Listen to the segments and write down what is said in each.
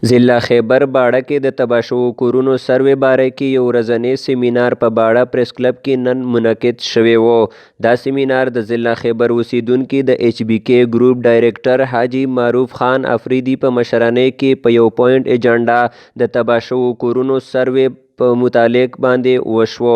ضلع خیبر باړه کې د تباه شوو کورونو سروې باره کې یو ورځنی سیمینار په باړه پریس کلب کې نن منعقد شوی و. دا سیمینار د ضلع خیبر اوسیدونکي د ایچ بی کې ګروپ ډایرکټر حاجی معروف خان افریدي په مشرانۍ کې په یو پوینټ ایجنډا د تباه شوو کورونو سروې په متعلق باندې وشو.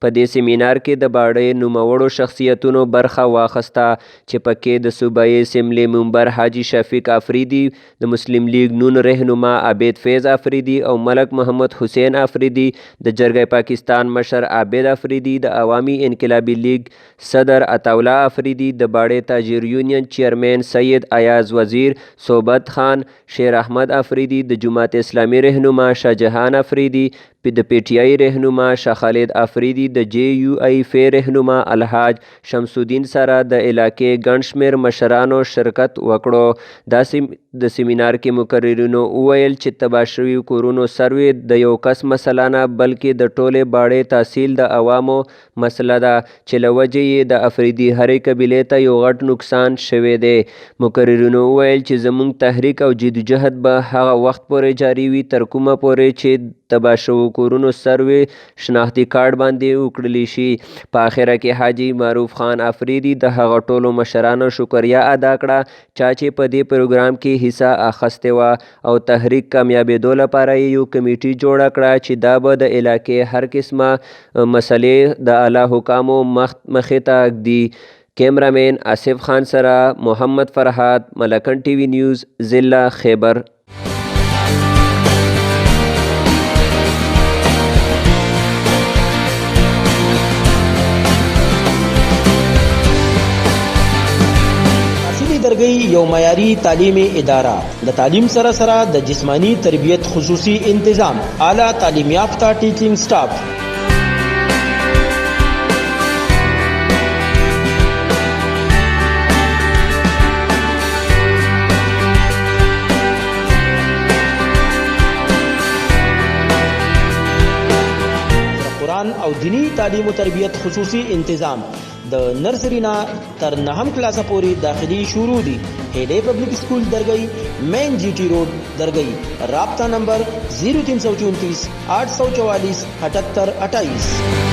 په دې سیمینار کې د باړې نوموړو شخصیتونو برخه واخیسته چې پکې د صوبایي اسمبلي ممبر حاجی شفیق افریدي، د مسلم لیگ نون رهنما عابد فیض افریدي او ملک محمد حسین افریدي، د جرګه پاکستان مشر عابد افریدي، د عوامي انقلابي لیگ صدر عطاالله افریدي، د باړې تاجر یونین چیئرمین سید ایاز وزیر، صوبت خان، شیر احمد افریدي، د جماعت اسلامي رهنما شاهجهان افریدي، د پی ټی آی رهنما شاه خالد افریدي، د جے یو ای فی رهنما الحاج شمس الدین سره د علاقې ګڼ شمېر مشرانو شرکت وکړو. د سیمینار کې مقررینو وویل چې تباه شوي کورونو سروې د یو کس مسله نه بلکې د ټولې باړې تحصیل د عوامو مسله ده چې له وجې یې د افریدي هرې قبیلې ته یو غټ نقصان شوی دی. مقررینو وویل چې زموږ تحریک او جدوجهد به هغه وخت پورې جاري وي تر کومه پورې چې تباه شوو کورونو سروې شناختي کارت باندې وکړلی شي. په اخره کې حاجی معروف خان افریدي د هغه ټولو مشرانو شکریا ادا کړه چا چې په دې پروګرام کې حصه اخیستې وه او تحریک کامیابېدو لپاره یې یو کمیټي جوړه کړه چې دا به د علاقې هر قسمه مسلې د اعلی حکامو مخې ته ږدي. کیمرامین آصف خان سره محمد فرحات، ملکن ټي وي نیوز، ضلع خیبر. درگئی یو معیاری تعلیمی ادارہ د تعلیم سره سره د جسمانی تربیت خصوصی انتظام، اعلی تعلیم یافتہ ټیچنګ سټاف. قرآن او دینی تعلیم و تربیت خصوصی انتظام د نرسری نه تر نهم کلاسه پورې داخلي شروع دي. هیډې پبلک سکول درگئی، مین جی ٹی روڈ درگئی. رابطہ نمبر 0334 844 78 28.